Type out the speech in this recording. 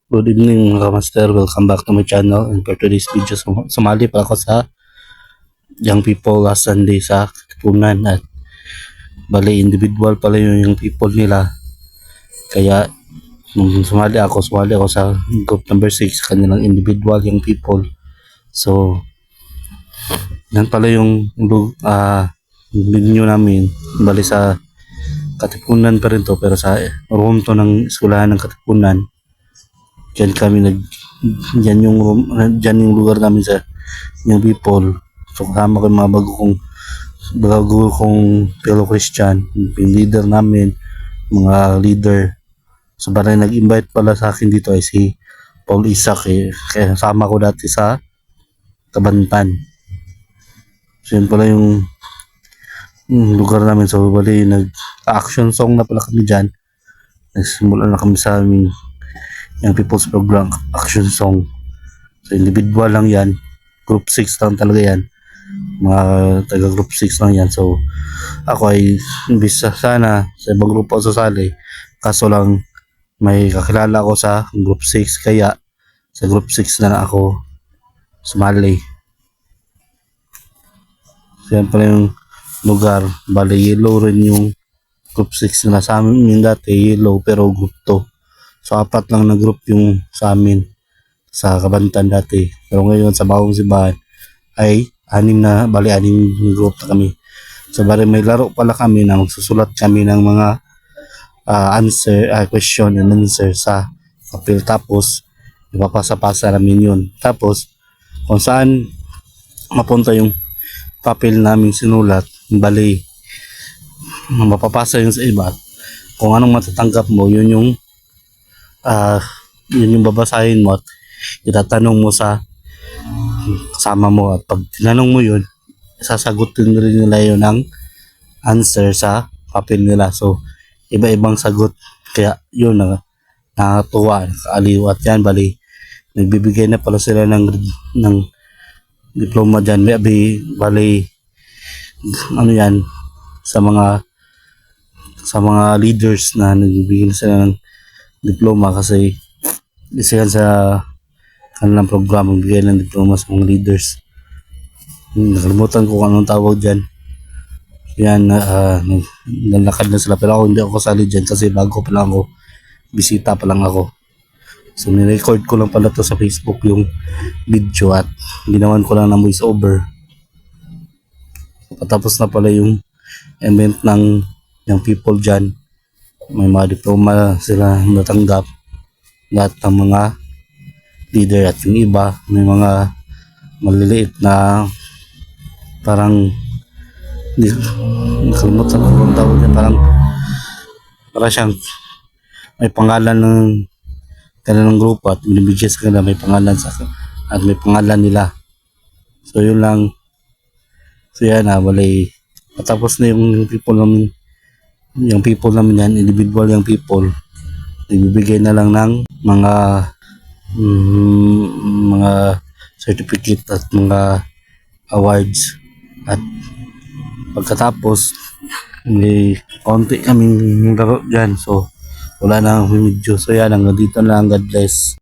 Good evening mga master, welcome back to my channel. And for today's video, sumali pa ako sa Young People last Sunday sa Katipunan. At bali individual pala yung young people nila. Kaya nung sumali ako sa group number 6, kanilang individual young people. So yan pala yung venue namin. Bali sa Katipunan pa rin to, pero sa room to ng eskwelahan ng Katipunan. Diyan kami diyan yung room, diyan yung lugar namin sa young people. So kasama ko yung mga bago kong fellow Christian, yung leader namin, mga leader. So bali nag-invite pala sa akin dito ay si Paul Isaac, kaya kasama ko dati sa Kabantan. So yun pala yung lugar namin. So bali nag-action song na pala kami dyan. Nagsimula na kami sa aming yung People's Program action song. So individual lang yan, group 6 lang talaga yan, mga taga group 6 lang yan. So ako ay imbis sana sa ibang grupo sasali, kaso lang may kakilala ko sa group 6, kaya sa group 6 na ako sumali. So yan pala yung lugar. Bali yellow rin yung group 6 na sa amin dati, yellow pero group 2. So 4 lang na group yung sa amin sa Kabantan dati. Pero ngayon sa Bagong Simbahan ay 6 na, bali 6 group na kami. So bali may laro pala kami na magsusulat kami ng mga question and answer sa papel, tapos ipapasa-pasa namin yun. Tapos kung saan mapunta yung papel namin sinulat, bali mapapasa yun sa iba. Kung anong matatanggap mo, yun yung babasahin mo at itatanong mo sa kasama mo, at pag tinanong mo yun, sasagutin rin nila yun ng answer sa papel nila. So iba-ibang sagot, kaya yun nakatuwa, nakaaliw. At yan bali nagbibigay na pala sila ng diploma dyan. Bali ano yan, sa mga leaders na nagbibigay na sila ng diploma, kasi isa yan sa kanilang programa, bigay ng diploma sa mga leaders. Nakalimutan ko kung anong tawag dyan. Yan, nalakad na sila, pero ako hindi ako kasali dyan kasi bago pa lang ako, bisita pa lang ako. So nirecord ko lang pala to sa Facebook yung video, at ginawan ko lang na voice over. Patapos na pala yung event ng young people dyan. May mga diploma sila natanggap, lahat ng mga leader, at yung iba may mga maliliit na parang nakalimutan ko ang tawag niya, para siyang may pangalan ng kanilang grupo at binibigyan sa kanila, may pangalan at may pangalan nila. So yun lang. So yan bali patapos na yung people namin yan, individual yung people, ibibigay na lang ng mga certificate at mga awards. At pagkatapos may konti kaming laro dyan, so wala na ang video. So yan, hanggang dito lang. God bless.